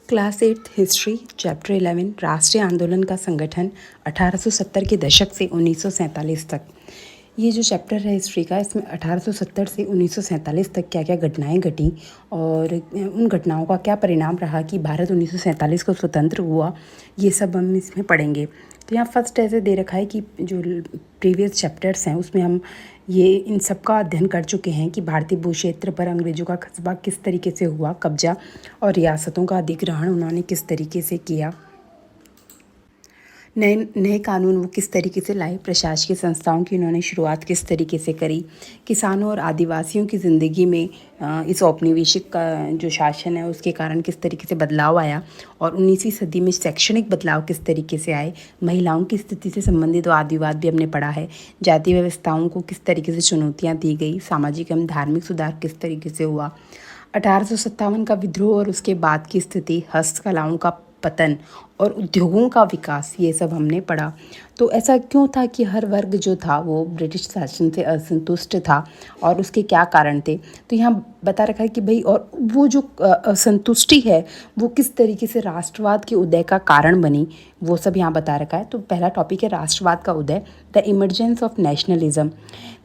Class 8 history chapter 11 राष्ट्रीय आंदोलन का संगठन 1870 के दशक से 1947 तक। ये जो चैप्टर है हिस्ट्री का, इसमें 1870 से 1947 तक क्या क्या घटनाएं घटी और उन घटनाओं का क्या परिणाम रहा कि भारत 1947 को स्वतंत्र हुआ, ये सब हम इसमें पढ़ेंगे। तो यहाँ फर्स्ट ऐसे दे रखा है कि जो प्रीवियस चैप्टर्स हैं उसमें हम ये इन सब का अध्ययन कर चुके हैं कि भारतीय भूक्षेत्र पर अंग्रेज़ों का कस्बा किस तरीके से हुआ कब्जा और रियासतों का अधिग्रहण उन्होंने किस तरीके से किया, नए नए कानून वो किस तरीके से लाए, प्रशासकीय संस्थाओं की उन्होंने शुरुआत किस तरीके से करी, किसानों और आदिवासियों की ज़िंदगी में इस औपनिवेशिक का जो शासन है उसके कारण किस तरीके से बदलाव आया और 19वीं सदी में शैक्षणिक बदलाव किस तरीके से आए, महिलाओं की स्थिति से संबंधित वादविवाद भी हमने पढ़ा है, जाति व्यवस्थाओं को किस तरीके से चुनौतियाँ दी गई, सामाजिक एवं धार्मिक सुधार किस तरीके से हुआ, 1857 का विद्रोह और उसके बाद की स्थिति, हस्तकलाओं का पतन और उद्योगों का विकास, ये सब हमने पढ़ा। तो ऐसा क्यों था कि हर वर्ग जो था वो ब्रिटिश शासन से असंतुष्ट था और उसके क्या कारण थे। तो यहाँ बता रखा है कि भाई और वो जो असंतुष्टि है वो किस तरीके से राष्ट्रवाद के उदय का कारण बनी, वो सब यहाँ बता रखा है। तो पहला टॉपिक है राष्ट्रवाद का उदय, द इमर्जेंस ऑफ नेशनलिज्म।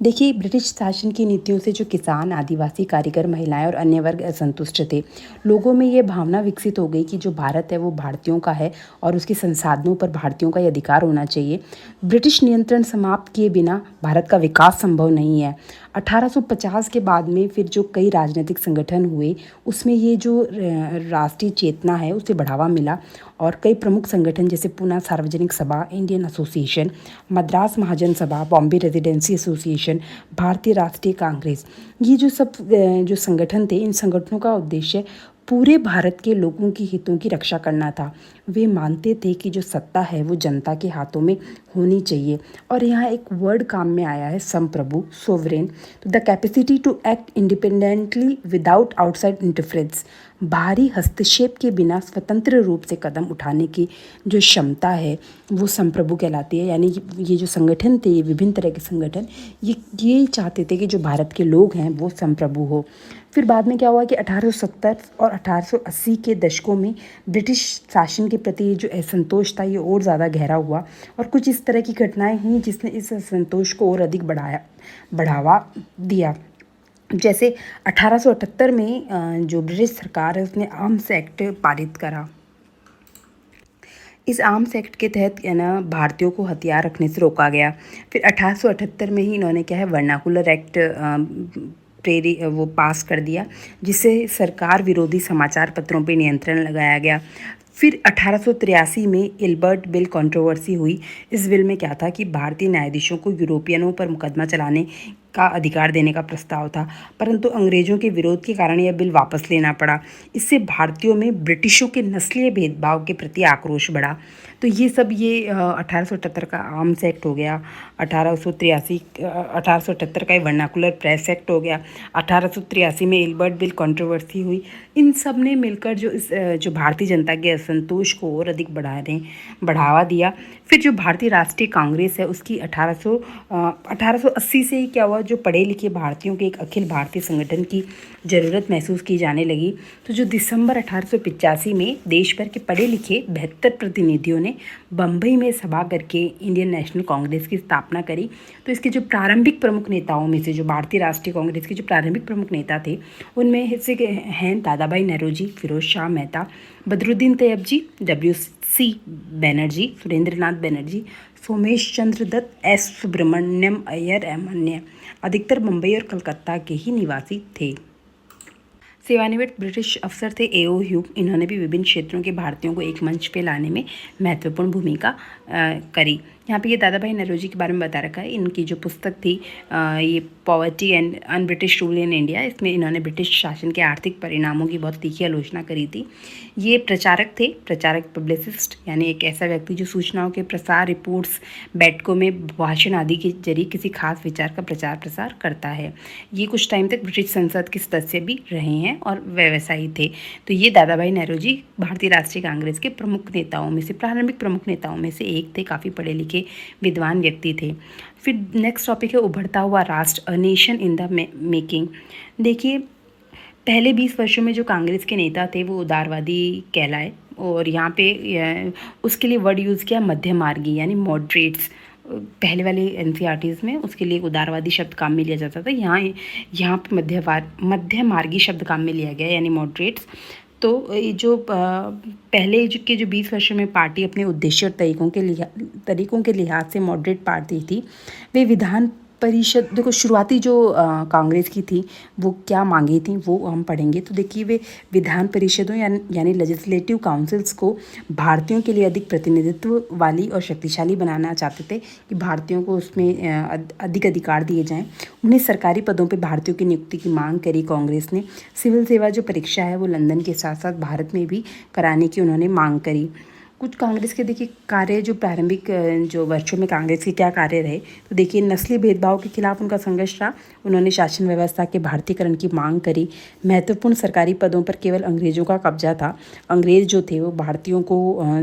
देखिए, ब्रिटिश शासन की नीतियों से जो किसान, आदिवासी, कारीगर, महिलाएं और अन्य वर्ग असंतुष्ट थे। लोगों में ये भावना विकसित हो गई कि जो भारत है वो भारतीयों का है और उसके संसाधनों पर भारतीयों का ही अधिकार होना चाहिए। ब्रिटिश नियंत्रण समाप्त किए बिना भारत का विकास संभव नहीं है। 1850 के बाद में फिर जो कई राजनीतिक संगठन हुए उसमें ये जो राष्ट्रीय चेतना है उसे बढ़ावा मिला और कई प्रमुख संगठन जैसे पूना सार्वजनिक सभा, इंडियन एसोसिएशन, मद्रास महाजन सभा, बॉम्बे रेजिडेंसी एसोसिएशन, भारतीय राष्ट्रीय कांग्रेस, ये जो सब जो संगठन थे, इन संगठनों का उद्देश्य पूरे भारत के लोगों की हितों की रक्षा करना था। वे मानते थे कि जो सत्ता है वो जनता के हाथों में होनी चाहिए। और यहाँ एक वर्ड काम में आया है, संप्रभु, सोवरेन। तो the capacity to act independently without outside interference, बाहरी हस्तक्षेप के बिना स्वतंत्र रूप से कदम उठाने की जो क्षमता है वो संप्रभु कहलाती है। यानी ये जो संगठन थे, ये विभिन्न तरह के संगठन, ये चाहते थे कि जो भारत के लोग हैं वो संप्रभु हो। फिर बाद में क्या हुआ कि 1870 और 1880 के दशकों में ब्रिटिश शासन के प्रति जो असंतोष था ये और ज़्यादा गहरा हुआ और कुछ इस तरह की घटनाएं हुई जिसने इस असंतोष को और अधिक बढ़ावा दिया। जैसे 1878 में जो ब्रिटिश सरकार है उसने आर्म्स एक्ट पारित करा। इस आर्म्स एक्ट के तहत भारतीयों को हथियार रखने से रोका गया। फिर 1878 में ही इन्होंने क्या है वर्नाकुलर एक्ट वो पास कर दिया, जिससे सरकार विरोधी समाचार पत्रों पर नियंत्रण लगाया गया। फिर 1883 में इल्बर्ट बिल कंट्रोवर्सी हुई। इस बिल में क्या था कि भारतीय न्यायाधीशों को यूरोपियनों पर मुकदमा चलाने का अधिकार देने का प्रस्ताव था, परंतु अंग्रेजों के विरोध के कारण यह बिल वापस लेना पड़ा। इससे भारतीयों में ब्रिटिशों के नस्लीय भेदभाव के प्रति आक्रोश बढ़ा। तो ये सब 1878 का आर्म्स एक्ट हो गया, 1878 का वर्नाकुलर प्रेस एक्ट हो गया, 1883 में इल्बर्ट बिल कंट्रोवर्सी हुई। इन सब ने मिलकर जो भारतीय जनता के असंतोष को और अधिक बढ़ावा दिया। फिर जो भारतीय राष्ट्रीय कांग्रेस है उसकी 1880 से ही क्या हुआ, जो पढ़े लिखे भारतीयों के एक अखिल भारतीय संगठन की ज़रूरत महसूस की जाने लगी। तो जो दिसंबर 1885 में देश भर के पढ़े लिखे 72 प्रतिनिधियों ने बम्बई में सभा करके इंडियन नेशनल कांग्रेस की स्थापना करी। तो इसके जो प्रारंभिक प्रमुख नेताओं में से, जो भारतीय राष्ट्रीय कांग्रेस के जो प्रारंभिक प्रमुख नेता थे उनमें से हैं दादा भाई नौरोजी, फिरोज शाह मेहता, बदरुद्दीन तैयब, WC बनर्जी, सुरेंद्रनाथ बनर्जी, सोमेश चंद्र दत्त, S सुब्रमण्यम अय्यर एवं अन्य। अधिकतर मुंबई और कलकत्ता के ही निवासी थे। सेवानिवृत्त ब्रिटिश अफसर थे A.O. ह्यूम। इन्होंने भी विभिन्न क्षेत्रों के भारतीयों को एक मंच पे लाने में महत्वपूर्ण भूमिका करी। यहाँ पे ये दादा भाई नौरोजी के बारे में बता रखा है। इनकी जो पुस्तक थी ये poverty and un British rule in India, इसमें इन्होंने ब्रिटिश शासन के आर्थिक परिणामों की बहुत तीखी आलोचना करी थी। ये प्रचारक थे, प्रचारक पब्लिसिस्ट, यानी एक ऐसा व्यक्ति जो सूचनाओं के प्रसार, रिपोर्ट्स, बैठकों में भाषण आदि के जरिए किसी खास विचार का प्रचार प्रसार करता है। ये कुछ टाइम तक ब्रिटिश संसद के सदस्य भी रहे हैं और व्यवसायी थे। तो ये दादा भाई नौरोजी भारतीय राष्ट्रीय कांग्रेस के प्रमुख नेताओं में से, प्रारंभिक प्रमुख नेताओं में से एक थे। काफ़ी पढ़े लिखे विद्वान व्यक्ति थे। फिर नेक्स्ट टॉपिक है उभरता हुआ राष्ट्र, a nation in the making. देखिए, पहले 20 वर्षों में जो कांग्रेस के नेता थे वो उदारवादी कहलाए, और यहाँ पे उसके लिए वर्ड यूज़ किया मध्य मार्गी यानी मॉडरेट्स। पहले वाले एनसीईआरटीज़ में उसके लिए उदारवादी शब्द काम में लिया जाता था। यहाँ पे मध्य मार्गी शब्द काम में लिया गया यानी मॉडरेट्स। तो ये जो पहले के जो 20 वर्षों में पार्टी अपने उद्देश्य और तरीकों के लिहाज से मॉडरेट पार्टी थी। वे विधान परिषद, देखो शुरुआती जो कांग्रेस की थी वो क्या मांगी थी वो हम पढ़ेंगे। तो देखिए, वे विधान परिषदों यानी लेजिस्लेटिव काउंसिल्स को भारतीयों के लिए अधिक प्रतिनिधित्व वाली और शक्तिशाली बनाना चाहते थे, कि भारतीयों को उसमें अधिक अधिकार दिए जाएं। उन्हें सरकारी पदों पर भारतीयों की नियुक्ति की मांग करी कांग्रेस ने। सिविल सेवा जो परीक्षा है वो लंदन के साथ साथ भारत में भी कराने की उन्होंने मांग करी। कुछ कांग्रेस के देखिए कार्य, जो प्रारंभिक जो वर्षों में कांग्रेस के क्या कार्य रहे, तो देखिए नस्लीय भेदभाव के खिलाफ उनका संघर्ष रहा। उन्होंने शासन व्यवस्था के भारतीयकरण की मांग करी। महत्वपूर्ण सरकारी पदों पर केवल अंग्रेजों का कब्जा था। अंग्रेज जो थे वो भारतीयों को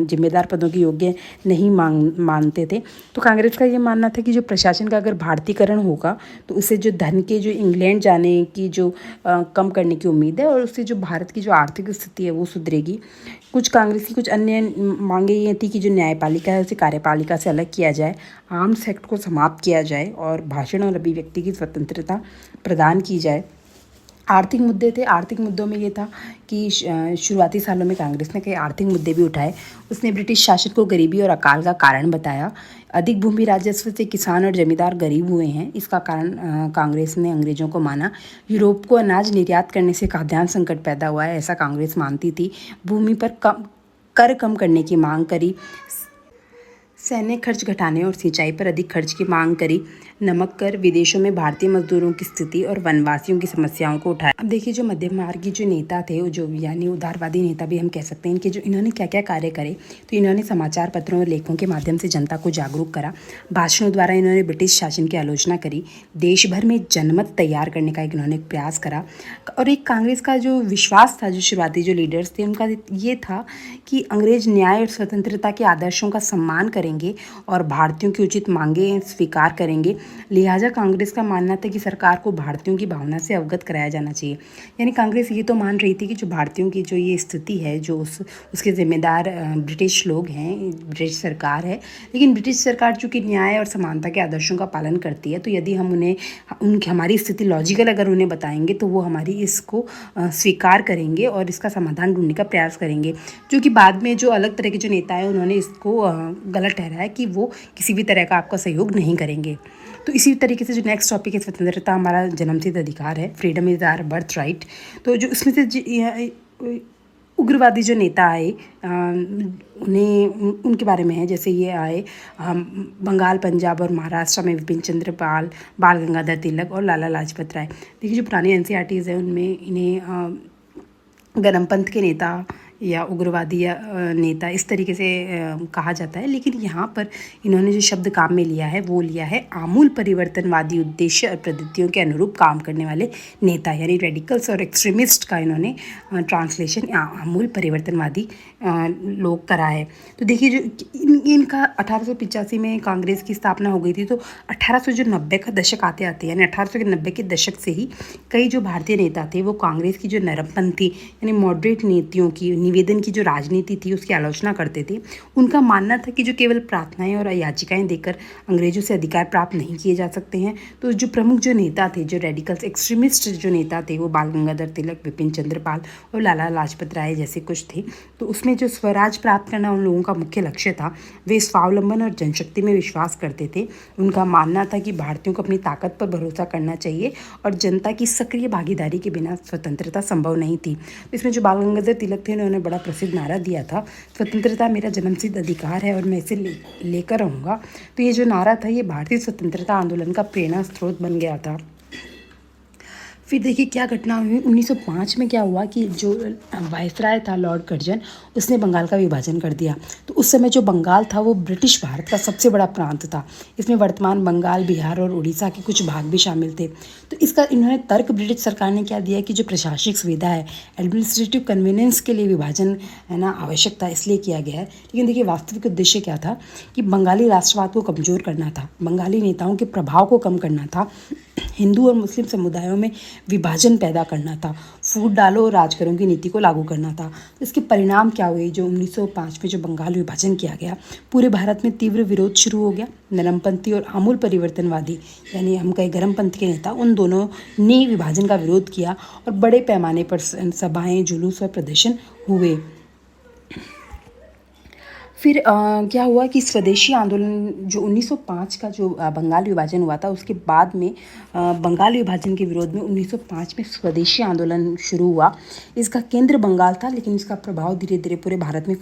जिम्मेदार पदों के योग्य नहीं मानते थे। तो कांग्रेस का ये मानना था कि जो प्रशासन का अगर भारतीयकरण होगा तो उससे जो धन के जो इंग्लैंड जाने की जो कम करने की उम्मीद है, और उससे जो भारत की जो आर्थिक स्थिति है वो सुधरेगी। कुछ कांग्रेस की कुछ अन्य मांगे ये थी कि जो न्यायपालिका है उसे कार्यपालिका से अलग किया जाए, आर्म्स एक्ट को समाप्त किया जाए और भाषण और अभिव्यक्ति की स्वतंत्रता प्रदान की जाए। आर्थिक मुद्दे थे। आर्थिक मुद्दों में ये था कि शुरुआती सालों में कांग्रेस ने कई आर्थिक मुद्दे भी उठाए। उसने ब्रिटिश शासन को गरीबी और अकाल का कारण बताया। अधिक भूमि राजस्व से किसान और जमींदार गरीब हुए हैं, इसका कारण कांग्रेस ने अंग्रेजों को माना। यूरोप को अनाज निर्यात करने से खाद्यान्न संकट पैदा हुआ है, ऐसा कांग्रेस मानती थी। भूमि पर कर कम करने की मांग करी। सैन्य खर्च घटाने और सिंचाई पर अधिक खर्च की मांग करी। नमक कर, विदेशों में भारतीय मजदूरों की स्थिति और वनवासियों की समस्याओं को उठाया। अब देखिए, जो मध्यमार्गी जो नेता थे, जो यानी उदारवादी नेता भी हम कह सकते हैं, इनके जो इन्होंने क्या क्या कार्य करे, तो इन्होंने समाचार पत्रों और लेखों के माध्यम से जनता को जागरूक करा। भाषणों द्वारा इन्होंने ब्रिटिश शासन की आलोचना करी। देश भर में जनमत तैयार करने का इन्होंने प्रयास करा। और एक कांग्रेस का जो विश्वास था, जो शुरुआती जो लीडर्स थे उनका ये था कि अंग्रेज न्याय और स्वतंत्रता के आदर्शों का सम्मान करेंगे और भारतीयों की उचित मांगें स्वीकार करेंगे। लिहाजा कांग्रेस का मानना था कि सरकार को भारतीयों की भावना से अवगत कराया जाना चाहिए। यानी कांग्रेस ये तो मान रही थी कि जो भारतीयों की जो ये स्थिति है, जो उसके जिम्मेदार ब्रिटिश लोग हैं, ब्रिटिश सरकार है। लेकिन ब्रिटिश सरकार चूँकि न्याय और समानता के आदर्शों का पालन करती है, तो यदि हम हमारी स्थिति लॉजिकल अगर उन्हें बताएंगे तो वो हमारी इसको स्वीकार करेंगे और इसका समाधान ढूंढने का प्रयास करेंगे। जो कि बाद में जो अलग तरह के जो नेता हैं उन्होंने इसको गलत ठहराया कि वो किसी भी तरह का आपका सहयोग नहीं करेंगे। तो इसी तरीके से जो नेक्स्ट टॉपिक है, स्वतंत्रता हमारा जन्मसिद्ध अधिकार है, freedom is our birth right. तो जो इसमें से उग्रवादी जो नेता आए, उनके बारे में है। जैसे ये आए बंगाल, पंजाब और महाराष्ट्र में विपिन चंद्र पाल, बाल गंगाधर तिलक और लाला लाजपत राय। देखिए, जो पुरानी एनसीईआरटीज़ है उनमें इन्हें गरमपंथ के नेता या उग्रवादी या नेता इस तरीके से कहा जाता है। लेकिन यहाँ पर इन्होंने जो शब्द काम में लिया है वो लिया है आमूल परिवर्तनवादी उद्देश्य और पद्धतियों के अनुरूप काम करने वाले नेता, यानी रेडिकल्स और एक्सट्रीमिस्ट का इन्होंने ट्रांसलेशन आमूल परिवर्तनवादी लोग करा है। तो देखिए, जो इनका 1885 में कांग्रेस की स्थापना हो गई थी। तो 1890 का दशक आते आते यानी 1890 के दशक से ही कई जो भारतीय नेता थे वो कांग्रेस की जो नरमपंथी यानी मॉडरेट नीतियों की, निवेदन की जो राजनीति थी उसकी आलोचना करते थे। उनका मानना था कि जो केवल प्रार्थनाएं और याचिकाएं देकर अंग्रेजों से अधिकार प्राप्त नहीं किए जा सकते हैं। तो जो प्रमुख जो नेता थे, जो रेडिकल्स एक्सट्रीमिस्ट जो नेता थे, वो बाल गंगाधर तिलक, विपिन चंद्र पाल और लाला लाजपत राय जैसे कुछ थे। तो उसमें जो स्वराज प्राप्त करना उन लोगों का मुख्य लक्ष्य था। वे स्वावलंबन और जनशक्ति में विश्वास करते थे। उनका मानना था कि भारतीयों को अपनी ताकत पर भरोसा करना चाहिए और जनता की सक्रिय भागीदारी के बिना स्वतंत्रता संभव नहीं थी। इसमें जो बाल गंगाधर तिलक थे उन्होंने बड़ा प्रसिद्ध नारा दिया था, स्वतंत्रता मेरा जन्मसिद्ध अधिकार है और मैं इसे लेकर रहूँगा। तो ये जो नारा था ये भारतीय स्वतंत्रता आंदोलन का प्रेरणा स्रोत बन गया था। फिर देखिए क्या घटना हुई 1905 में। क्या हुआ कि जो वायसराय था लॉर्ड कर्जन, उसने बंगाल का विभाजन कर दिया। तो उस समय जो बंगाल था वो ब्रिटिश भारत का सबसे बड़ा प्रांत था। इसमें वर्तमान बंगाल, बिहार और उड़ीसा के कुछ भाग भी शामिल थे। तो इसका इन्होंने तर्क ब्रिटिश सरकार ने क्या दिया कि जो प्रशासनिक सुविधा है, एडमिनिस्ट्रेटिव कन्वीनियंस के लिए विभाजन है ना आवश्यक था, इसलिए किया गया है। लेकिन देखिए वास्तविक उद्देश्य क्या था कि बंगाली राष्ट्रवाद को कमज़ोर करना था, बंगाली नेताओं के प्रभाव को कम करना था, हिंदू और मुस्लिम समुदायों में विभाजन पैदा करना था, फूट डालो और राज करो की नीति को लागू करना था। तो इसके परिणाम क्या हुए? जो 1905 में जो बंगाल विभाजन किया गया, पूरे भारत में तीव्र विरोध शुरू हो गया। नरमपंथी और आमूल परिवर्तनवादी, यानी हम कहे गर्मपंथी के नेता, उन दोनों ने विभाजन का विरोध किया और बड़े पैमाने पर सभाएं, जुलूस और प्रदर्शन हुए। फिर क्या हुआ कि स्वदेशी आंदोलन जो 1905 का जो बंगाल विभाजन हुआ था, उसके बाद में बंगाल विभाजन के विरोध में 1905 में स्वदेशी आंदोलन शुरू हुआ। इसका केंद्र बंगाल था, लेकिन इसका प्रभाव धीरे धीरे पूरे भारत में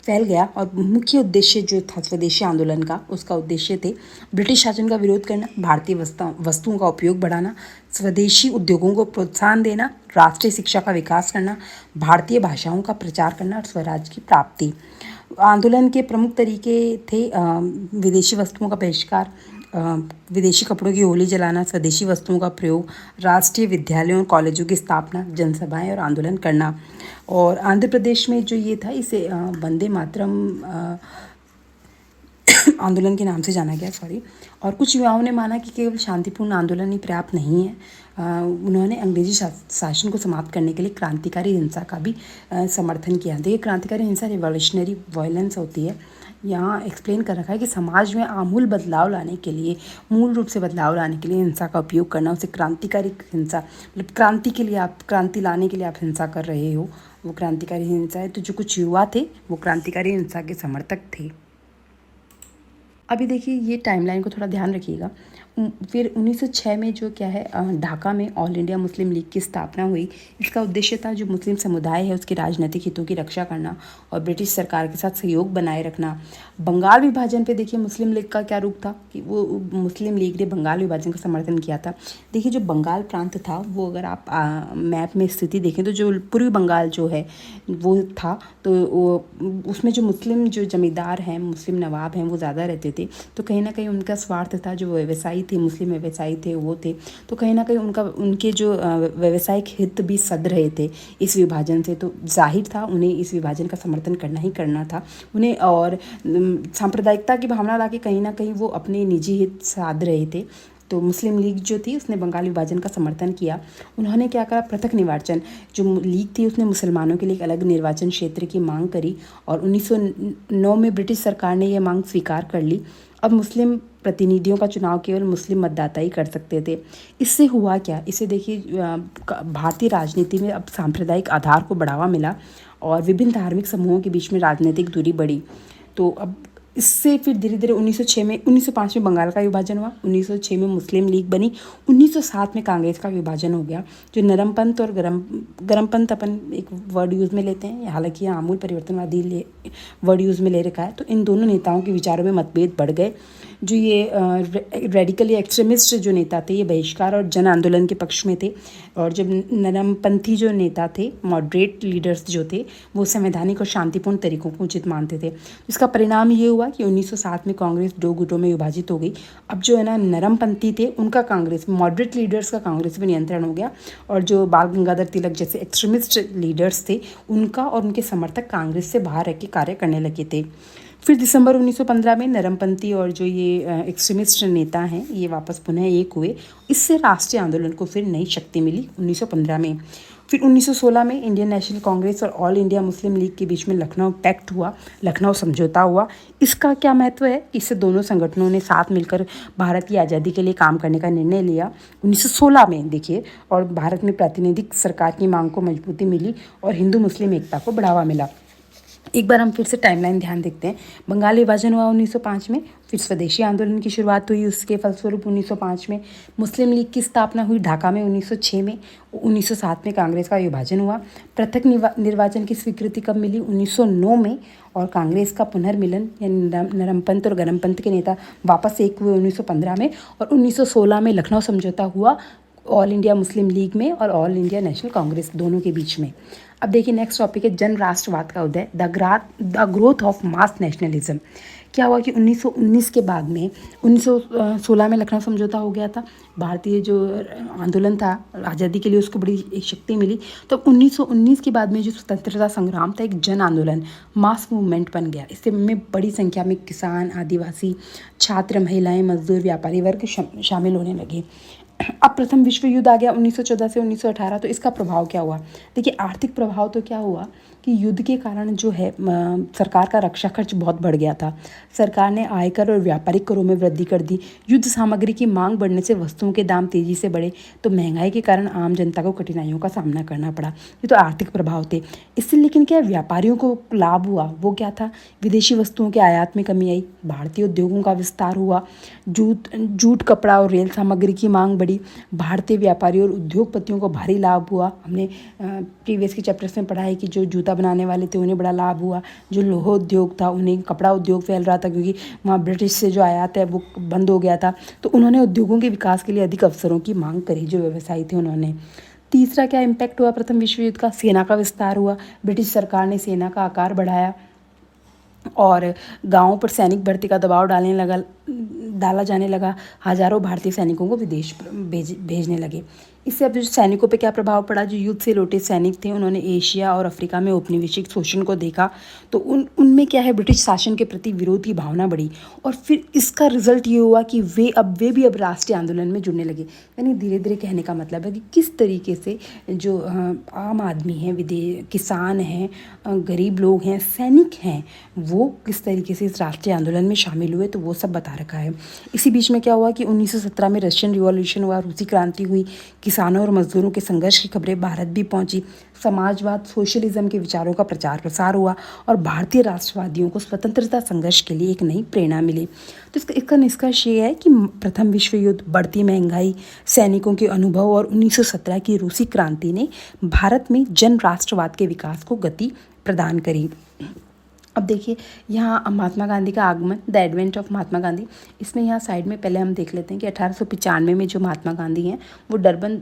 फैल गया और मुख्य उद्देश्य जो था स्वदेशी आंदोलन का, उसका उद्देश्य थे ब्रिटिश शासन का विरोध करना, भारतीय वस्तुओं का उपयोग बढ़ाना, स्वदेशी उद्योगों को प्रोत्साहन देना, राष्ट्रीय शिक्षा का विकास करना, भारतीय भाषाओं का प्रचार करना और स्वराज की प्राप्ति। आंदोलन के प्रमुख तरीके थे विदेशी वस्तुओं का बहिष्कार, विदेशी कपड़ों की होली जलाना, स्वदेशी वस्तुओं का प्रयोग, राष्ट्रीय विद्यालयों और कॉलेजों की स्थापना, जनसभाएं और आंदोलन करना। और आंध्र प्रदेश में जो ये था, इसे वंदे मातरम आंदोलन के नाम से जाना गया, और कुछ युवाओं ने माना कि केवल शांतिपूर्ण आंदोलन ही पर्याप्त नहीं है। उन्होंने अंग्रेजी शासन को समाप्त करने के लिए क्रांतिकारी हिंसा का भी समर्थन किया। देखिए, क्रांतिकारी हिंसा रिवॉल्यूशनरी वायलेंस होती है। यहाँ एक्सप्लेन कर रखा है कि समाज में आमूल बदलाव लाने के लिए, मूल रूप से बदलाव लाने के लिए हिंसा का उपयोग करना, उसे क्रांतिकारी हिंसा, मतलब क्रांति के लिए आप, क्रांति लाने के लिए आप हिंसा कर रहे हो, वो क्रांतिकारी हिंसा है। तो जो कुछ युवा थे वो क्रांतिकारी हिंसा के समर्थक थे। अभी देखिए, ये टाइमलाइन को थोड़ा ध्यान रखिएगा। फिर 1906 में जो क्या है, ढाका में ऑल इंडिया मुस्लिम लीग की स्थापना हुई। इसका उद्देश्य था जो मुस्लिम समुदाय है उसके राजनीतिक हितों की रक्षा करना और ब्रिटिश सरकार के साथ सहयोग बनाए रखना। बंगाल विभाजन पे देखिए मुस्लिम लीग का क्या रूप था कि वो मुस्लिम लीग ने बंगाल विभाजन का समर्थन किया था। देखिए, जो बंगाल प्रांत था वो, अगर आप मैप में स्थिति देखें तो जो पूर्वी बंगाल जो है वो था, तो वो उसमें जो मुस्लिम जो जमींदार हैं, मुस्लिम नवाब हैं, वो ज़्यादा रहते थे। तो कहीं ना कहीं उनका स्वार्थ था, जो व्यवसायी थे, मुस्लिम व्यवसायी थे वो थे, तो कहीं ना कहीं उनके जो व्यवसायिक हित भी सध रहे थे इस विभाजन से। तो जाहिर था उन्हें इस विभाजन का समर्थन करना ही करना था उन्हें, और सांप्रदायिकता की भावना लाके कहीं ना कहीं वो अपने निजी हित साध रहे थे। तो मुस्लिम लीग जो थी उसने बंगाल विभाजन का समर्थन किया। उन्होंने क्या करा, पृथक निर्वाचन, जो लीग थी उसने मुसलमानों के लिए एक अलग निर्वाचन क्षेत्र की मांग करी और 1909 में ब्रिटिश सरकार ने यह मांग स्वीकार कर ली। अब मुस्लिम प्रतिनिधियों का चुनाव केवल मुस्लिम मतदाता ही कर सकते थे। इससे हुआ क्या, इसे देखिए, भारतीय राजनीति में अब सांप्रदायिक आधार को बढ़ावा मिला और विभिन्न धार्मिक समूहों के बीच में राजनीतिक दूरी बढ़ी। तो अब इससे फिर धीरे धीरे 1905 में बंगाल का विभाजन हुआ, 1906 में मुस्लिम लीग बनी, 1907 में कांग्रेस का विभाजन हो गया। जो नरमपंथ और गरमपंथ अपन एक वर्ड यूज़ में लेते हैं, हालांकि यहाँ आमूल परिवर्तनवादी वर्ड यूज़ में ले रखा है। तो इन दोनों नेताओं के विचारों में मतभेद बढ़ गए। जो ये रेडिकली एक्सट्रीमिस्ट जो नेता थे, ये बहिष्कार और जन आंदोलन के पक्ष में थे, और जब नरमपंथी जो नेता थे, मॉडरेट लीडर्स जो थे, वो संवैधानिक और शांतिपूर्ण तरीकों को उचित मानते थे। इसका परिणाम ये हुआ कि 1907 में कांग्रेस दो गुटों में विभाजित हो गई। अब जो है ना, नरमपंथी थे उनका कांग्रेस, मॉडरेट लीडर्स का कांग्रेस पर नियंत्रण हो गया, और जो बाल गंगाधर तिलक जैसे एक्सट्रीमिस्ट लीडर्स थे उनका और उनके समर्थक कांग्रेस से बाहर रह के कार्य करने लगे थे। फिर दिसंबर 1915 में नरमपंथी और जो ये एक्सट्रीमिस्ट नेता हैं ये वापस पुनः एक हुए। इससे राष्ट्रीय आंदोलन को फिर नई शक्ति मिली 1915 में। फिर 1916 में इंडियन नेशनल कांग्रेस और ऑल इंडिया मुस्लिम लीग के बीच में लखनऊ पैक्ट हुआ, लखनऊ समझौता हुआ। इसका क्या महत्व है? इससे दोनों संगठनों ने साथ मिलकर भारत की आज़ादी के लिए काम करने का निर्णय लिया 1916 में, देखिए, और भारत में प्रातिनिधिक सरकार की मांग को मजबूती मिली और हिंदू मुस्लिम एकता को बढ़ावा मिला। एक बार हम फिर से टाइमलाइन ध्यान देखते हैं। बंगाल विभाजन हुआ 1905 में, फिर स्वदेशी आंदोलन की शुरुआत हुई, उसके फलस्वरूप 1905 में मुस्लिम लीग की स्थापना हुई ढाका में 1906 में, 1907 में कांग्रेस का विभाजन हुआ। पृथक निर्वाचन की स्वीकृति कब मिली? 1909 में, और कांग्रेस का पुनर्मिलन यानी नरमपंथ और गरमपंथ के नेता वापस एक हुए 1915 में, और 1916 में लखनऊ समझौता हुआ ऑल इंडिया मुस्लिम लीग में और ऑल इंडिया नेशनल कांग्रेस दोनों के बीच में। अब देखिए, नेक्स्ट टॉपिक है जन राष्ट्रवाद का उदय, the growth of mass nationalism. क्या हुआ कि 1919 के बाद में 1916 में लखनऊ समझौता हो गया था। भारतीय जो आंदोलन था आज़ादी के लिए, उसको बड़ी एक शक्ति मिली। तो 1919 के बाद में जो स्वतंत्रता संग्राम था, एक जन आंदोलन, मास मूवमेंट बन गया। इससे में बड़ी संख्या में किसान, आदिवासी, छात्र, महिलाएं, मजदूर, व्यापारी वर्ग शामिल होने लगे। अब प्रथम विश्व युद्ध आ गया 1914 से 1918, तो इसका प्रभाव क्या हुआ? देखिए आर्थिक प्रभाव तो क्या हुआ कि युद्ध के कारण जो है सरकार का रक्षा खर्च बहुत बढ़ गया था। सरकार ने आयकर और व्यापारिक करों में वृद्धि कर दी। युद्ध सामग्री की मांग बढ़ने से वस्तुओं के दाम तेजी से बढ़े, तो महंगाई के कारण आम जनता को कठिनाइयों का सामना करना पड़ा। ये तो आर्थिक प्रभाव थे। इससे लेकिन क्या व्यापारियों को लाभ हुआ? वो क्या था? विदेशी वस्तुओं के आयात में कमी आई, भारतीय उद्योगों का विस्तार हुआ, जूट कपड़ा और रेल सामग्री की मांग बढ़ी, भारतीय व्यापारियों और उद्योगपतियों को भारी लाभ हुआ। हमने प्रीवियस के चैप्टर्स में पढ़ा है कि जो जूता बनाने वाले थे उन्हें बड़ा लाभ हुआ, जो लोह उद्योग था उन्हें, कपड़ा उद्योग फैल रहा था क्योंकि वहाँ ब्रिटिश से जो आयात है वो बंद हो गया था, तो उन्होंने उद्योगों के विकास के लिए अधिक अवसरों की मांग करी, जो व्यवसायी थे उन्होंने। तीसरा क्या इम्पैक्ट हुआ प्रथम विश्व युद्ध का? सेना का विस्तार हुआ। ब्रिटिश सरकार ने सेना का आकार बढ़ाया और गांवों पर सैनिक भर्ती का दबाव डाला जाने लगा। हजारों भारतीय सैनिकों को विदेश भेजने लगे। इससे अब जो सैनिकों पे क्या प्रभाव पड़ा? जो युद्ध से लौटे सैनिक थे उन्होंने एशिया और अफ्रीका में औपनिवेशिक शोषण को देखा, तो उनमें क्या है, ब्रिटिश शासन के प्रति विरोध की भावना बढ़ी और फिर इसका रिजल्ट ये हुआ कि वे भी अब राष्ट्रीय आंदोलन में जुड़ने लगे। यानी धीरे धीरे कहने का मतलब है कि किस तरीके से जो आम आदमी हैं, किसान हैं, गरीब लोग हैं, सैनिक हैं, वो किस तरीके से इस राष्ट्रीय आंदोलन में शामिल हुए, तो वो सब बता रखा है। इसी बीच में क्या हुआ कि 1917 में रशियन रिवॉल्यूशन हुआ, रूसी क्रांति हुई, किसानों और मजदूरों के संघर्ष की खबरें भारत भी पहुंची, समाजवाद सोशलिज्म के विचारों का प्रचार प्रसार हुआ और भारतीय राष्ट्रवादियों को स्वतंत्रता संघर्ष के लिए एक नई प्रेरणा मिली। तो इसका निष्कर्ष ये है कि प्रथम विश्व युद्ध, बढ़ती महंगाई, सैनिकों के अनुभव और 1917 की रूसी क्रांति ने भारत में जन राष्ट्रवाद के विकास को गति प्रदान करी। अब देखिए यहाँ महात्मा गांधी का आगमन, the advent of Mahatma Gandhi. इसमें यहाँ साइड में पहले हम देख लेते हैं कि 1895 में जो महात्मा गांधी हैं वो डरबन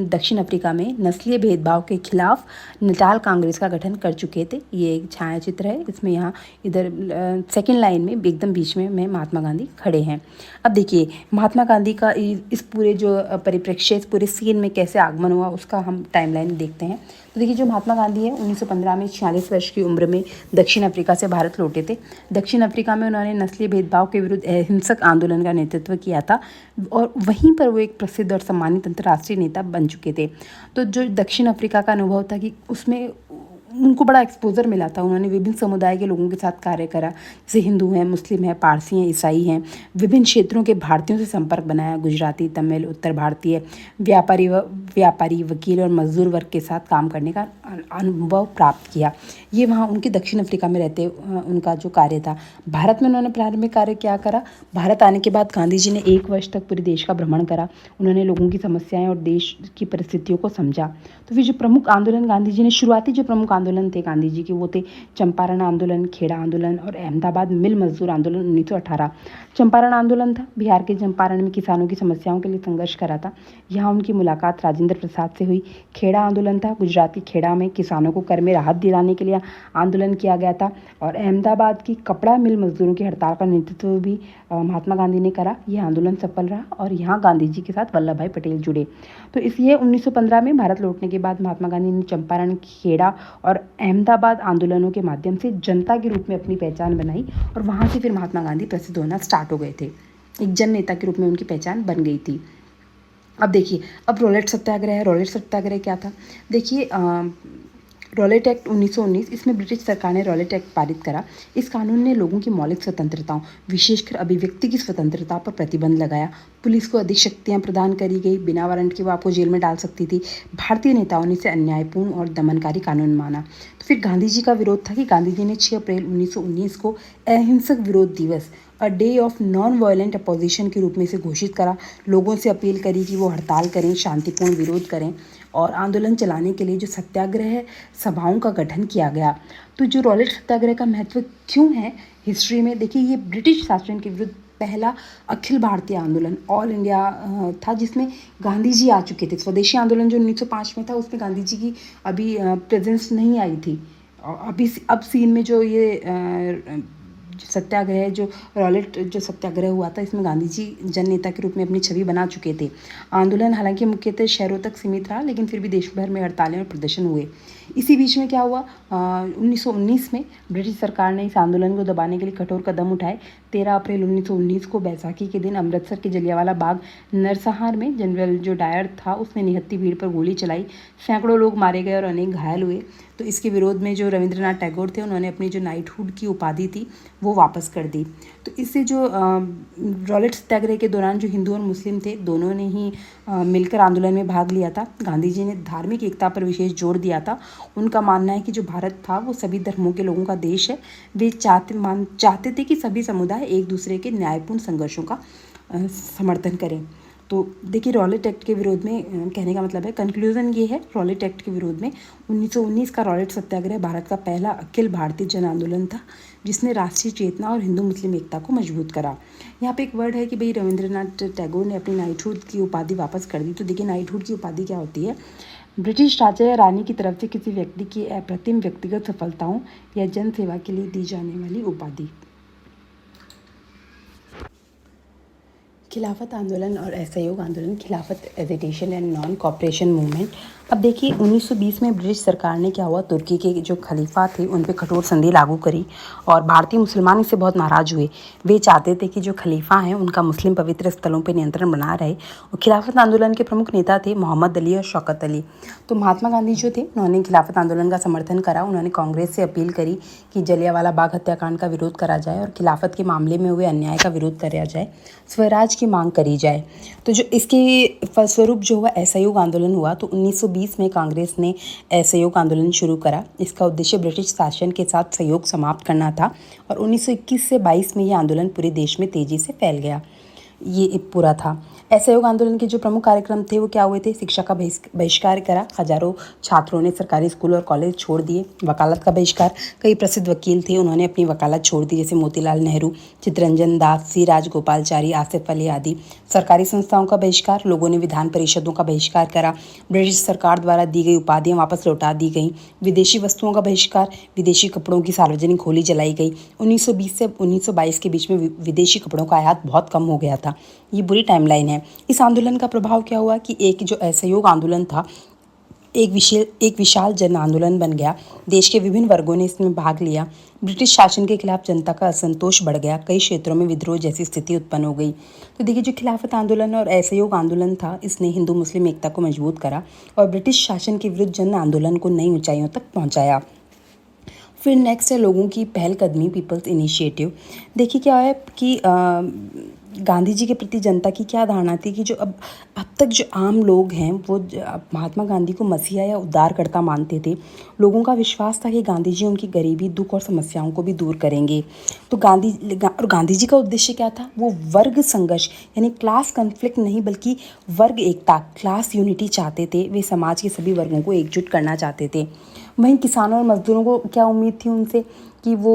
दक्षिण अफ्रीका में नस्लीय भेदभाव के खिलाफ नटाल कांग्रेस का गठन कर चुके थे। ये एक छायाचित्र है। इसमें यहाँ इधर सेकेंड लाइन में एकदम बीच में महात्मा गांधी खड़े हैं। अब देखिए महात्मा गांधी का इस पूरे जो परिप्रेक्ष्य, इस पूरे सीन में कैसे आगमन हुआ उसका हम टाइमलाइन देखते हैं। तो देखिए जो महात्मा गांधी है 1915 में 46 वर्ष की उम्र में दक्षिण अफ्रीका से भारत लौटे थे। दक्षिण अफ्रीका में उन्होंने नस्लीय भेदभाव के विरुद्ध हिंसक आंदोलन का नेतृत्व किया था और वहीं पर वो एक प्रसिद्ध और सम्मानित अंतर्राष्ट्रीय नेता बन चुके थे। तो जो दक्षिण अफ्रीका का अनुभव था कि उसमें उनको बड़ा एक्सपोजर मिला था। उन्होंने विभिन्न समुदाय के लोगों के साथ कार्य करा, जैसे हिंदू हैं, मुस्लिम हैं, पारसी हैं, ईसाई हैं। विभिन्न क्षेत्रों के भारतीयों से संपर्क बनाया, गुजराती, तमिल, उत्तर भारतीय, व्यापारी, वकील और मजदूर वर्ग के साथ काम करने का अनुभव प्राप्त किया। ये वहाँ उनके दक्षिण अफ्रीका में रहते उनका जो कार्य था। भारत में उन्होंने प्रारंभिक कार्य क्या करा? भारत आने के बाद गांधी जी ने 1 वर्ष तक पूरे देश का भ्रमण करा। उन्होंने लोगों की समस्याएं और देश की परिस्थितियों को समझा। तो फिर जो प्रमुख आंदोलन गांधी जी ने, शुरुआती जो प्रमुख आंदोलन थे गांधी जी के, वो थे चंपारण आंदोलन, खेड़ा आंदोलन और अहमदाबाद मिल मजदूर आंदोलन 1918। चंपारण आंदोलन था, बिहार के चंपारण में किसानों की समस्याओं के लिए संघर्ष करा था। यहाँ उनकी मुलाकात राजेंद्र प्रसाद से हुई। खेड़ा आंदोलन था, गुजरात के खेड़ा में किसानों को कर में राहत दिलाने के लिए आंदोलन किया गया था। और अहमदाबाद की कपड़ा मिल मजदूरों की हड़ताल का नेतृत्व भी महात्मा गांधी ने करा। यह आंदोलन सफल रहा और यहाँ गांधी जी के साथ वल्लभ भाई पटेल जुड़े। तो इसलिए 1915 में भारत लौटने के बाद महात्मा गांधी ने चंपारण, खेड़ा और अहमदाबाद आंदोलनों के माध्यम से जनता के रूप में अपनी पहचान बनाई और वहाँ से फिर महात्मा गांधी प्रसिद्ध होना स्टार्ट हो गए थे। एक जन नेता के रूप में उनकी पहचान बन गई थी। अब देखिए, अब रॉलेट सत्याग्रह है। रॉलेट सत्याग्रह क्या था? देखिए रॉलेट एक्ट 1919, इसमें ब्रिटिश सरकार ने रॉलेट एक्ट पारित करा। इस कानून ने लोगों की मौलिक स्वतंत्रताओं, विशेषकर अभिव्यक्ति की स्वतंत्रता पर प्रतिबंध लगाया। पुलिस को अधिक शक्तियां प्रदान करी गई, बिना वारंट के वो आपको जेल में डाल सकती थी। भारतीय नेताओं ने इसे अन्यायपूर्ण और दमनकारी कानून माना। तो फिर गांधी जी का विरोध था कि गांधी जी ने 6 अप्रैल 1919 को अहिंसक विरोध दिवस, a day of non violent opposition के रूप में इसे घोषित करा। लोगों से अपील करी कि वो हड़ताल करें, शांतिपूर्ण विरोध करें और आंदोलन चलाने के लिए जो सत्याग्रह सभाओं का गठन किया गया। तो जो रॉलेट सत्याग्रह का महत्व क्यों है हिस्ट्री में? देखिए ये ब्रिटिश शासन के विरुद्ध पहला अखिल भारतीय आंदोलन, ऑल इंडिया था, जिसमें गांधी जी आ चुके थे। स्वदेशी आंदोलन जो 1905 में था उसमें गांधी जी की अभी प्रेजेंस नहीं आई थी। अब सीन में जो ये सत्याग्रह, जो रॉलेट जो सत्याग्रह हुआ था, इसमें गांधी जी जन नेता के रूप में अपनी छवि बना चुके थे। आंदोलन हालांकि मुख्यतः शहरों तक सीमित रहा, लेकिन फिर भी देश भर में हड़तालें और प्रदर्शन हुए। इसी बीच में क्या हुआ, 1919 में ब्रिटिश सरकार ने इस आंदोलन को दबाने के लिए कठोर कदम उठाए। 13 अप्रैल 1919 को बैसाखी के दिन अमृतसर के जलियांवाला बाग नरसंहार में जनरल जो डायर था उसने निहत्थी भीड़ पर गोली चलाई। सैकड़ों लोग मारे गए और अनेक घायल हुए। तो इसके विरोध में जो रविंद्रनाथ टैगोर थे उन्होंने अपनी जो नाइटहुड की उपाधि थी वो वापस कर दी। तो इससे जो रॉलेट सत्याग्रह के दौरान जो हिंदू और मुस्लिम थे दोनों ने ही मिलकर आंदोलन में भाग लिया था। गांधी जी ने धार्मिक एकता पर विशेष जोर दिया था। उनका मानना है कि जो भारत था वो सभी धर्मों के लोगों का देश है। वे चाहते थे कि सभी समुदाय एक दूसरे के न्यायपूर्ण संघर्षों का समर्थन करें। तो देखिए रॉलेट एक्ट के विरोध में कहने का मतलब है, कंक्लूजन ये है रॉलेट एक्ट के विरोध में 1919 का रॉलेट सत्याग्रह भारत का पहला अखिल भारतीय जन आंदोलन था जिसने राष्ट्रीय चेतना और हिंदू मुस्लिम एकता को मजबूत करा। यहाँ पे एक वर्ड है कि भाई रविंद्रनाथ टैगोर ने अपनी नाइटहुड की उपाधि वापस कर दी। तो देखिए नाइटहुड की उपाधि क्या होती है, ब्रिटिश राजा या रानी की तरफ से किसी व्यक्ति की अप्रतिम व्यक्तिगत सफलताओं या जन सेवा के लिए दी जाने वाली उपाधि। खिलाफत आंदोलन और असहयोग आंदोलन, खिलाफत agitation and non cooperation movement. अब देखिए 1920 में ब्रिटिश सरकार ने क्या हुआ, तुर्की के जो खलीफा थे उन पे कठोर संधि लागू करी और भारतीय मुसलमान इससे बहुत नाराज हुए। वे चाहते थे कि जो खलीफा हैं उनका मुस्लिम पवित्र स्थलों पर नियंत्रण बना रहे। और खिलाफत आंदोलन के प्रमुख नेता थे मोहम्मद अली और शौकत अली। तो महात्मा गांधी जो थे उन्होंने खिलाफत आंदोलन का समर्थन करा। उन्होंने कांग्रेस से अपील करी कि जलियांवाला बाग हत्याकांड का विरोध करा जाए और खिलाफत के मामले में हुए अन्याय का विरोध करा जाए, स्वराज की मांग करी जाए। तो जो इसके फलस्वरूप जो हुआ असहयोग आंदोलन हुआ। तो 1920 में कांग्रेस ने असहयोग आंदोलन शुरू करा। इसका उद्देश्य ब्रिटिश शासन के साथ सहयोग समाप्त करना था और 1921 से 22 में यह आंदोलन पूरे देश में तेजी से फैल गया। ये पूरा था। असहयोग आंदोलन के जो प्रमुख कार्यक्रम थे वो क्या हुए थे, शिक्षा का बहिष्कार करा। हजारों छात्रों ने सरकारी स्कूल और कॉलेज छोड़ दिए। वकालत का बहिष्कार, कई प्रसिद्ध वकील थे उन्होंने अपनी वकालत छोड़ दी, जैसे मोतीलाल नेहरू, चित्तरंजन दास, सी राजगोपालचारी, आसिफ अली आदि। सरकारी संस्थाओं का बहिष्कार, लोगों ने विधान परिषदों का बहिष्कार करा। ब्रिटिश सरकार द्वारा दी गई उपाधियां वापस लौटा दी गई। विदेशी वस्तुओं का बहिष्कार, विदेशी कपड़ों की सार्वजनिक होली जलाई गई। 1920 से 1922 के बीच में विदेशी कपड़ों का आयात बहुत कम हो गया था। ये बुरी टाइमलाइन है। इस आंदोलन का प्रभाव क्या हुआ कि एक जो असहयोग आंदोलन था एक विशाल जन आंदोलन बन गया। देश के विभिन्न वर्गों ने इसमें भाग लिया। ब्रिटिश शासन के खिलाफ जनता का असंतोष बढ़ गया। कई क्षेत्रों में विद्रोह जैसी स्थिति उत्पन्न हो गई। तो देखिए जो खिलाफत आंदोलन और असहयोग आंदोलन था इसने हिंदू मुस्लिम एकता को मजबूत करा और ब्रिटिश शासन के विरुद्ध जन आंदोलन को नई ऊंचाइयों तक पहुंचाया। फिर नेक्स्ट है लोगों की पहलकदमी, पीपल्स इनिशिएटिव। देखिए क्या है कि गांधी जी के प्रति जनता की क्या धारणा थी कि जो अब तक जो आम लोग हैं वो महात्मा गांधी को मसीहा या उद्धारकर्ता मानते थे। लोगों का विश्वास था कि गांधी जी उनकी गरीबी, दुख और समस्याओं को भी दूर करेंगे। तो गांधी जी का उद्देश्य क्या था, वो वर्ग संघर्ष यानी क्लास कन्फ्लिक्ट नहीं बल्कि वर्ग एकता, क्लास यूनिटी चाहते थे। वे समाज के सभी वर्गों को एकजुट करना चाहते थे। वहीं किसानों और मजदूरों को क्या उम्मीद थी उनसे कि वो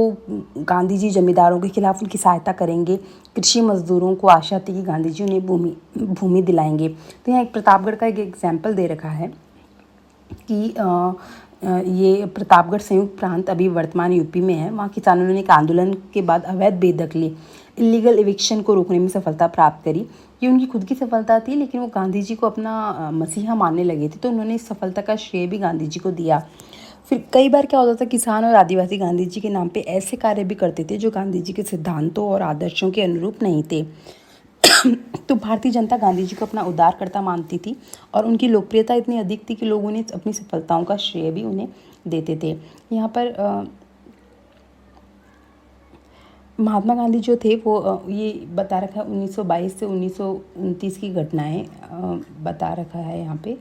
गांधी जी जमींदारों के खिलाफ उनकी सहायता करेंगे। कृषि मजदूरों को आशा थी कि गांधी जी उन्हें भूमि दिलाएंगे। तो यहाँ एक प्रतापगढ़ का एक एग्जाम्पल दे रखा है कि ये प्रतापगढ़ संयुक्त प्रांत अभी वर्तमान यूपी में है। वहाँ किसानों ने एक आंदोलन के बाद अवैध बेदखली, इलीगल इविक्शन को रोकने में सफलता प्राप्त करी। ये उनकी खुद की सफलता थी, लेकिन वो गांधी जी को अपना मसीहा मानने लगे थे, तो उन्होंने इस सफलता का श्रेय भी गांधी जी को दिया। फिर कई बार क्या होता था, किसान और आदिवासी गांधी जी के नाम पे ऐसे कार्य भी करते थे जो गांधी जी के सिद्धांतों और आदर्शों के अनुरूप नहीं थे। तो भारतीय जनता गांधी जी को अपना उद्धारकर्ता मानती थी और उनकी लोकप्रियता इतनी अधिक थी कि लोग उन्हें अपनी सफलताओं का श्रेय भी उन्हें देते थे। यहाँ पर महात्मा गांधी जो थे वो ये बता रखा है 1922 से 1929 की घटनाएं बता रखा है यहाँ पे।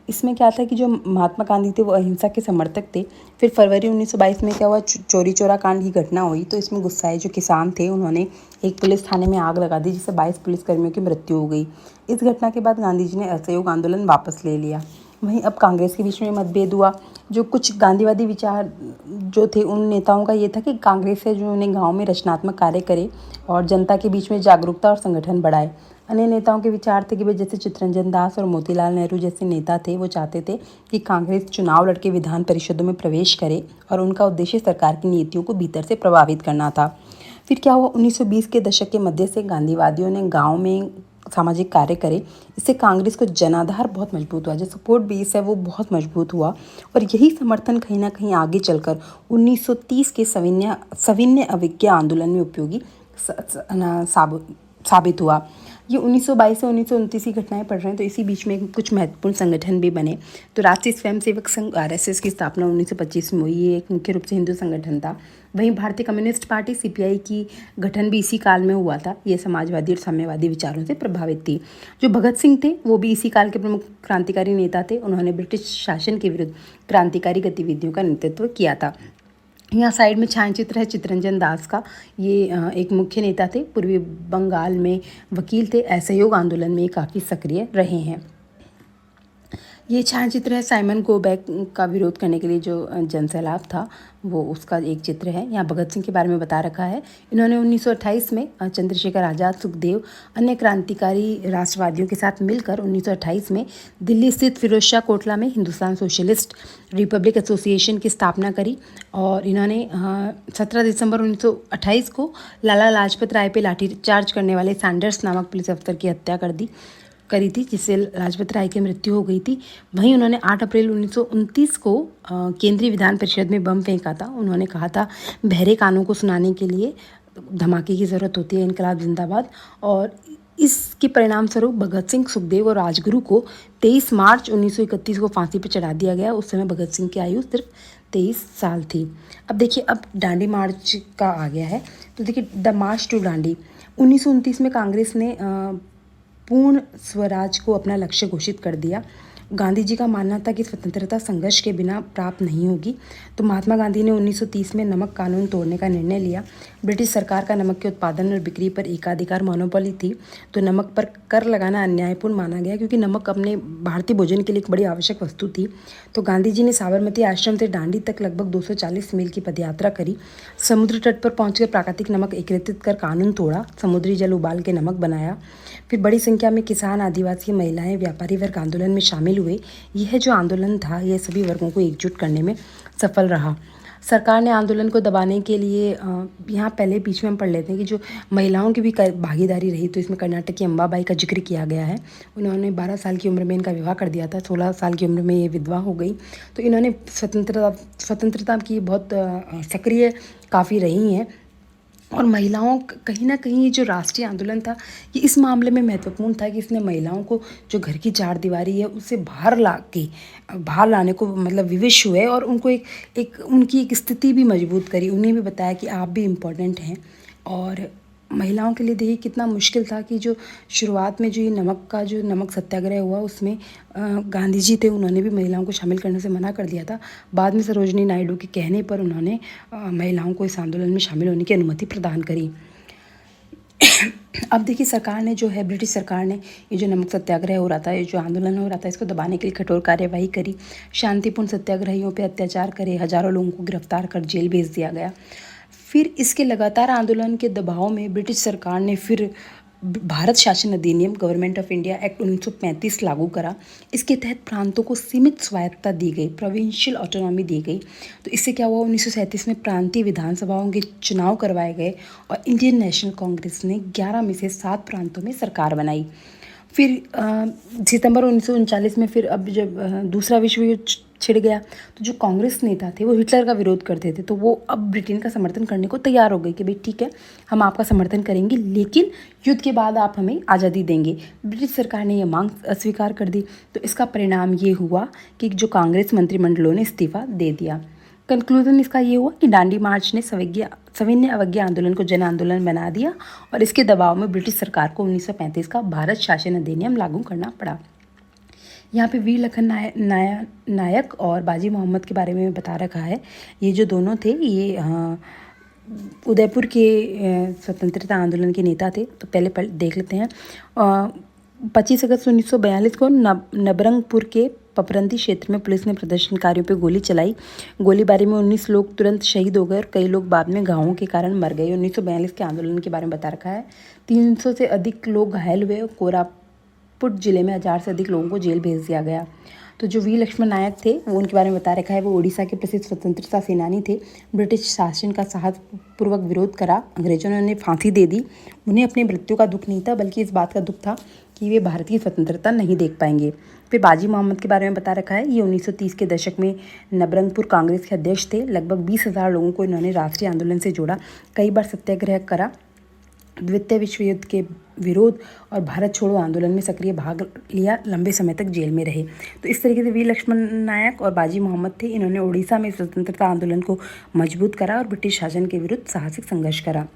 इसमें क्या था कि जो महात्मा गांधी थे वो अहिंसा के समर्थक थे। फिर फरवरी 1922 में क्या हुआ, चोरी चोरा कांड की घटना हुई। तो इसमें गुस्साए जो किसान थे उन्होंने एक पुलिस थाने में आग लगा दी, जिससे 22 पुलिसकर्मियों की मृत्यु हो गई। इस घटना के बाद गांधी जी ने असहयोग आंदोलन वापस ले लिया। वहीं अब कांग्रेस के बीच में मतभेद हुआ। जो कुछ गांधीवादी विचार जो थे उन नेताओं का ये था कि कांग्रेस से जो उन्हें गाँव में रचनात्मक कार्य करे और जनता के बीच में जागरूकता और संगठन बढ़ाए। अन्य नेताओं के विचार थे कि भाई जैसे चित्तरंजन दास और मोतीलाल नेहरू जैसे नेता थे, वो चाहते थे कि कांग्रेस चुनाव लड़के विधान परिषदों में प्रवेश करे और उनका उद्देश्य सरकार की नीतियों को भीतर से प्रभावित करना था। फिर क्या हुआ, 1920 के दशक के मध्य से गांधीवादियों ने गाँव में सामाजिक कार्य करे। इससे कांग्रेस को जनाधार बहुत मजबूत हुआ, जो सपोर्ट बेस है वो बहुत मजबूत हुआ और यही समर्थन कहीं ना कहीं आगे चलकर 1930 के सविनय अवज्ञा आंदोलन में उपयोगी साबित हुआ। ये 1922 से 1929 की घटनाएं पढ़ रहे हैं, तो इसी बीच में कुछ महत्वपूर्ण संगठन भी बने। तो राष्ट्रीय स्वयंसेवक संघ RSS की स्थापना 1925 में हुई। ये एक मुख्य रूप से हिंदू संगठन था। वहीं भारतीय कम्युनिस्ट पार्टी CPI की गठन भी इसी काल में हुआ था। ये समाजवादी और साम्यवादी विचारों से प्रभावित थी। जो भगत सिंह थे वो भी इसी काल के प्रमुख क्रांतिकारी नेता थे। उन्होंने ब्रिटिश शासन के विरुद्ध क्रांतिकारी गतिविधियों का नेतृत्व किया था। यहाँ साइड में छायाचित्र है चित्तरंजन दास का। ये एक मुख्य नेता थे, पूर्वी बंगाल में वकील थे, असहयोग आंदोलन में काफ़ी सक्रिय रहे हैं। ये छायाचित्र है साइमन कोबैक का विरोध करने के लिए जो जनसैलाब था वो उसका एक चित्र है। यहाँ भगत सिंह के बारे में बता रखा है। इन्होंने 1928 में चंद्रशेखर आज़ाद, सुखदेव, अन्य क्रांतिकारी राष्ट्रवादियों के साथ मिलकर 1928 में दिल्ली स्थित फिरोजशाह कोटला में हिंदुस्तान सोशलिस्ट रिपब्लिक एसोसिएशन की स्थापना करी। और इन्होंने 17 दिसंबर 1928 को लाला लाजपत राय पे लाठीचार्ज करने वाले सैंडर्स नामक पुलिस अफसर की हत्या करी थी, जिससे लाजपत राय की मृत्यु हो गई थी। वहीं उन्होंने 8 अप्रैल 1929 को केंद्रीय विधान परिषद में बम फेंका था। उन्होंने कहा था बहरे कानों को सुनाने के लिए धमाके की ज़रूरत होती है, इनकलाब जिंदाबाद। और इसके परिणाम स्वरूप भगत सिंह, सुखदेव और राजगुरु को 23 मार्च 1931 को फांसी पर चढ़ा दिया गया। उस समय भगत सिंह की आयु सिर्फ 23 साल थी। अब देखिए, अब दांडी मार्च का आ गया है, तो देखिए द मार्च टू दांडी 1929 में कांग्रेस ने पूर्ण स्वराज को अपना लक्ष्य घोषित कर दिया। गांधी जी का मानना था कि स्वतंत्रता संघर्ष के बिना प्राप्त नहीं होगी, तो महात्मा गांधी ने 1930 में नमक कानून तोड़ने का निर्णय लिया। ब्रिटिश सरकार का नमक के उत्पादन और बिक्री पर एकाधिकार मोनोपोली थी, तो नमक पर कर लगाना अन्यायपूर्ण माना गया, क्योंकि नमक अपने भारतीय भोजन के लिए एक बड़ी आवश्यक वस्तु थी। तो गांधी जी ने साबरमती आश्रम से दांडी तक लगभग 240 मील की पदयात्रा करी। समुद्र तट पर पहुंचकर प्राकृतिक नमक एकत्रित कर कानून तोड़ा, समुद्री जल उबाल के नमक बनाया। फिर बड़ी संख्या में किसान, आदिवासी, महिलाएं, व्यापारी वर्ग आंदोलन में शामिल हुए। यह जो आंदोलन था यह सभी वर्गों को एकजुट करने में सफल रहा। सरकार ने आंदोलन को दबाने के लिए यहाँ पहले बीच में हम पढ़ लेते हैं कि जो महिलाओं की भी भागीदारी रही, तो इसमें कर्नाटक की अम्बाबाई का जिक्र किया गया है। उन्होंने 12 साल की उम्र में इनका विवाह कर दिया था, 16 साल की उम्र में ये विधवा हो गई। तो इन्होंने स्वतंत्रता की बहुत सक्रिय काफ़ी रही हैं। और महिलाओं कहीं ना कहीं जो राष्ट्रीय आंदोलन था ये इस मामले में महत्वपूर्ण था कि इसने महिलाओं को जो घर की चार दीवारी है उससे बाहर लाने को मतलब विवश हुए और उनको एक उनकी एक स्थिति भी मजबूत करी। उन्हें भी बताया कि आप भी इम्पोर्टेंट हैं। और महिलाओं के लिए देखिए कितना मुश्किल था कि जो शुरुआत में जो ये नमक सत्याग्रह हुआ उसमें गांधी जी थे, उन्होंने भी महिलाओं को शामिल करने से मना कर दिया था। बाद में सरोजनी नायडू के कहने पर उन्होंने महिलाओं को इस आंदोलन में शामिल होने की अनुमति प्रदान करी। अब देखिए सरकार ने जो है, ब्रिटिश सरकार ने ये जो नमक सत्याग्रह हो रहा था, ये जो आंदोलन हो रहा था, इसको दबाने के लिए कठोर कार्यवाही करी। शांतिपूर्ण सत्याग्रहियों पर अत्याचार करे, हजारों लोगों को गिरफ्तार कर जेल भेज दिया गया। फिर इसके लगातार आंदोलन के दबाव में ब्रिटिश सरकार ने फिर भारत शासन अधिनियम गवर्नमेंट ऑफ इंडिया एक्ट 1935 लागू करा। इसके तहत प्रांतों को सीमित स्वायत्तता दी गई, प्रोविंशियल ऑटोनॉमी दी गई। तो इससे क्या हुआ, 1937 में प्रांतीय विधानसभाओं के चुनाव करवाए गए और इंडियन नेशनल कांग्रेस ने 11 में से 7 प्रांतों में सरकार बनाई। फिर सितंबर 1939 में फिर अब जब दूसरा विश्व युद्ध छिड़ गया तो जो कांग्रेस नेता थे वो हिटलर का विरोध करते थे, तो वो अब ब्रिटेन का समर्थन करने को तैयार हो गए कि भाई ठीक है, हम आपका समर्थन करेंगे लेकिन युद्ध के बाद आप हमें आज़ादी देंगे। ब्रिटिश सरकार ने यह मांग अस्वीकार कर दी। तो इसका परिणाम ये हुआ कि जो कांग्रेस मंत्रिमंडलों ने इस्तीफा दे दिया। कंक्लूजन इसका ये हुआ कि दांडी मार्च ने सविनय अवज्ञा आंदोलन को जन आंदोलन बना दिया और इसके दबाव में ब्रिटिश सरकार को 1935 का भारत शासन अधिनियम लागू करना पड़ा। यहाँ पे वीर लखन नायक और बाजी मोहम्मद के बारे में बता रखा है। ये जो दोनों थे ये उदयपुर के स्वतंत्रता आंदोलन के नेता थे। तो पहले देख लेते हैं। 25 अगस्त 1942 को नबरंगपुर के पपरंदी क्षेत्र में पुलिस ने प्रदर्शनकारियों पर गोली चलाई। गोलीबारी में 19 लोग तुरंत शहीद हो गए और कई लोग बाद में घावों के कारण मर गए। 1942 के आंदोलन के बारे में बता रखा है। 300 से अधिक लोग घायल हुए। कोरापुट जिले में 1000 से अधिक लोगों को जेल भेज दिया गया। तो जो वीर लक्ष्मण नायक थे वो उनके बारे में बता रखा है। वो उड़ीसा के प्रसिद्ध स्वतंत्रता सेनानी थे। ब्रिटिश शासन का साहसपूर्वक विरोध करा, अंग्रेजों ने उन्हें फांसी दे दी। उन्हें अपनी मृत्यु का दुख नहीं था, बल्कि इस बात का दुख था कि वे भारत की स्वतंत्रता नहीं देख पाएंगे। फिर बाजी मोहम्मद के बारे में बता रखा है। ये 1930 के दशक में नबरंगपुर कांग्रेस के अध्यक्ष थे। लगभग 20,000 लोगों को इन्होंने राष्ट्रीय आंदोलन से जोड़ा, कई बार सत्याग्रह करा, द्वितीय विश्व युद्ध के विरोध और भारत छोड़ो आंदोलन में सक्रिय भाग लिया, लंबे समय तक जेल में रहे। तो इस तरीके से वीर लक्ष्मण नायक और बाजी मोहम्मद थे। इन्होंने उड़ीसा में स्वतंत्रता आंदोलन को मजबूत करा और ब्रिटिश शासन के विरुद्ध साहसिक संघर्ष करा।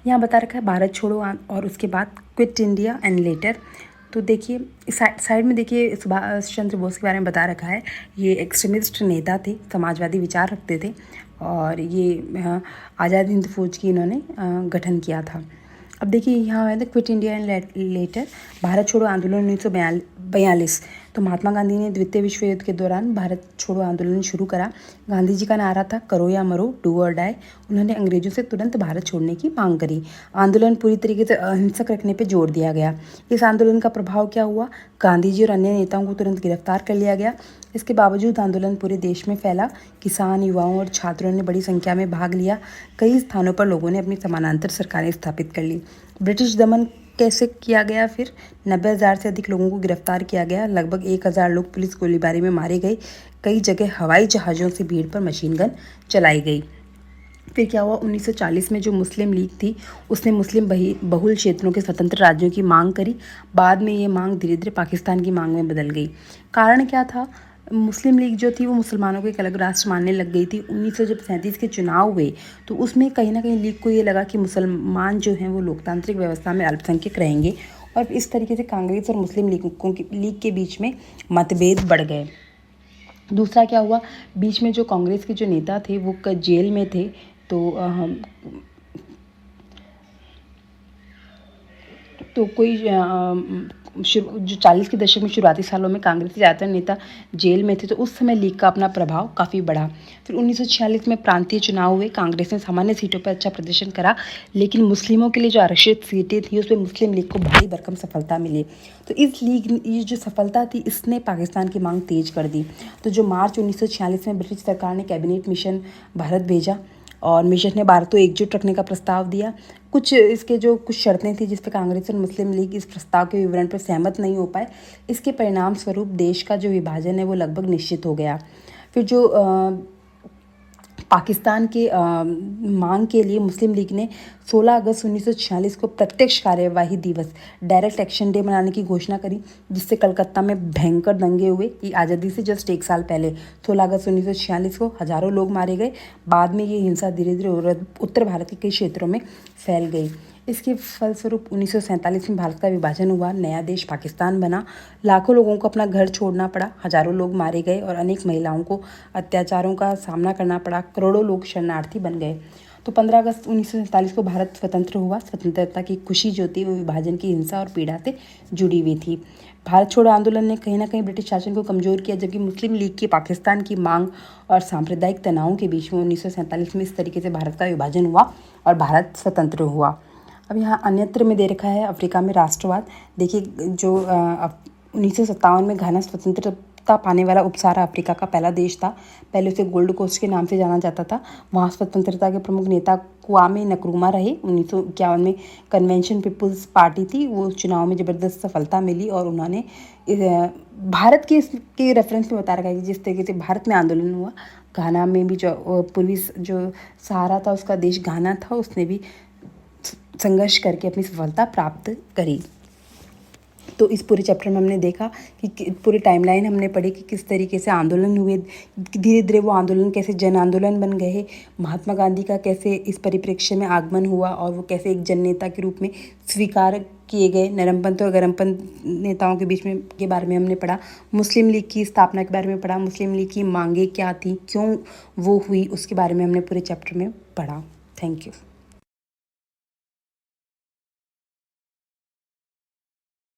यहाँ बता रखा है भारत छोड़ो और उसके बाद क्विट इंडिया एंड लेटर। तो देखिए साइड में देखिए सुभाष चंद्र बोस के बारे में बता रखा है। ये एक्सट्रीमिस्ट नेता थे, समाजवादी विचार रखते थे और ये आज़ाद हिंद फौज की इन्होंने गठन किया था। अब देखिए यहाँ है quit India and later, Bharat छोड़ो आंदोलन 1942। तो महात्मा गांधी ने द्वितीय विश्व युद्ध के दौरान भारत छोड़ो आंदोलन शुरू करा। गांधी जी का नारा था करो या मरो, डू और डाई। उन्होंने अंग्रेजों से तुरंत भारत छोड़ने की मांग करी। आंदोलन पूरी तरीके से अहिंसक रखने पर जोर दिया गया। इस आंदोलन का प्रभाव क्या हुआ? गांधी जी और अन्य नेताओं को तुरंत गिरफ्तार कर लिया गया। इसके बावजूद आंदोलन पूरे देश में फैला। किसान, युवाओं और छात्रों ने बड़ी संख्या में भाग लिया। कई स्थानों पर लोगों ने अपनी समानांतर सरकारें स्थापित कर ली। ब्रिटिश दमन कैसे किया गया? फिर 90,000 से अधिक लोगों को गिरफ्तार किया गया। लगभग 1,000 लोग पुलिस गोलीबारी में मारे गए। कई जगह हवाई जहाज़ों से भीड़ पर मशीन गन चलाई गई। फिर क्या हुआ? 1940 में जो मुस्लिम लीग थी उसने मुस्लिम बहुल क्षेत्रों के स्वतंत्र राज्यों की मांग करी। बाद में ये मांग धीरे धीरे पाकिस्तान की मांग में बदल गई। कारण क्या था? मुस्लिम लीग जो थी वो मुसलमानों को एक अलग राष्ट्र मानने लग गई थी। 1937 के चुनाव हुए तो उसमें कहीं ना कहीं लीग को ये लगा कि मुसलमान जो हैं वो लोकतांत्रिक व्यवस्था में अल्पसंख्यक रहेंगे और इस तरीके से कांग्रेस और मुस्लिम लीग के बीच में मतभेद बढ़ गए। दूसरा क्या हुआ? बीच में जो कांग्रेस के जो नेता थे वो जेल में थे। तो कोई जो 40 के दशक में शुरुआती सालों में कांग्रेस के ज़्यादातर नेता जेल में थे, तो उस समय लीग का अपना प्रभाव काफ़ी बढ़ा। फिर 1946 में प्रांतीय चुनाव हुए। कांग्रेस ने सामान्य सीटों पर अच्छा प्रदर्शन करा, लेकिन मुस्लिमों के लिए जो आरक्षित सीटें थी उसमें मुस्लिम लीग को भारी भरकम सफलता मिली। तो ये जो सफलता थी इसने पाकिस्तान की मांग तेज कर दी। तो जो मार्च 1946 में ब्रिटिश सरकार ने कैबिनेट मिशन भारत भेजा और मिशन ने भारत को एकजुट रखने का प्रस्ताव दिया। कुछ शर्तें थी जिस पर कांग्रेस और मुस्लिम लीग इस प्रस्ताव के विवरण पर सहमत नहीं हो पाए। इसके परिणाम स्वरूप देश का जो विभाजन है वो लगभग निश्चित हो गया। फिर जो पाकिस्तान के मांग के लिए मुस्लिम लीग ने 16 अगस्त 1946 को प्रत्यक्ष कार्यवाही दिवस डायरेक्ट एक्शन डे मनाने की घोषणा करी, जिससे कलकत्ता में भयंकर दंगे हुए। ये आज़ादी से जस्ट एक साल पहले 16 अगस्त 1946 को हज़ारों लोग मारे गए। बाद में ये हिंसा धीरे धीरे उत्तर भारत के कई क्षेत्रों में फैल गई। इसके फलस्वरूप 1947 में भारत का विभाजन हुआ, नया देश पाकिस्तान बना। लाखों लोगों को अपना घर छोड़ना पड़ा, हजारों लोग मारे गए और अनेक महिलाओं को अत्याचारों का सामना करना पड़ा। करोड़ों लोग शरणार्थी बन गए। तो 15 अगस्त 1947 को भारत स्वतंत्र हुआ। स्वतंत्रता की खुशी जो थी वो विभाजन की हिंसा और पीड़ा से जुड़ी हुई थी। भारत छोड़ो आंदोलन ने कहीं ना कहीं ब्रिटिश शासन को कमज़ोर किया, जबकि मुस्लिम लीग की पाकिस्तान की मांग और सांप्रदायिक तनावों के बीच में 1947 में इस तरीके से भारत का विभाजन हुआ और भारत स्वतंत्र हुआ। अब यहाँ अन्यत्र में दे रखा है अफ्रीका में राष्ट्रवाद। देखिए जो 1957 में घाना स्वतंत्रता पाने वाला उपसारा अफ्रीका का पहला देश था। पहले उसे गोल्ड कोस्ट के नाम से जाना जाता था। वहाँ स्वतंत्रता के प्रमुख नेता क्वामे नक्रूमा रहे। 1951 में कन्वेंशन पीपुल्स पार्टी थी, वो चुनाव में ज़बरदस्त सफलता मिली और उन्होंने भारत के रेफरेंस में बता रखा है कि जिस तरीके से भारत में आंदोलन हुआ, घाना में भी जो पूर्वी जो सहारा था उसका देश घाना था, उसने भी संघर्ष करके अपनी सफलता प्राप्त करी। तो इस पूरे चैप्टर में हमने देखा कि पूरी टाइमलाइन हमने पढ़ी कि किस तरीके से आंदोलन हुए, धीरे धीरे वो आंदोलन कैसे जन आंदोलन बन गए, महात्मा गांधी का कैसे इस परिप्रेक्ष्य में आगमन हुआ और वो कैसे एक जन नेता के रूप में स्वीकार किए गए। नरमपंथ और गरमपंथ नेताओं के बीच में के बारे में हमने पढ़ा। मुस्लिम लीग की स्थापना के बारे में पढ़ा। मुस्लिम लीग की मांगें क्या थी, क्यों वो हुई, उसके बारे में हमने पूरे चैप्टर में पढ़ा। Thank you.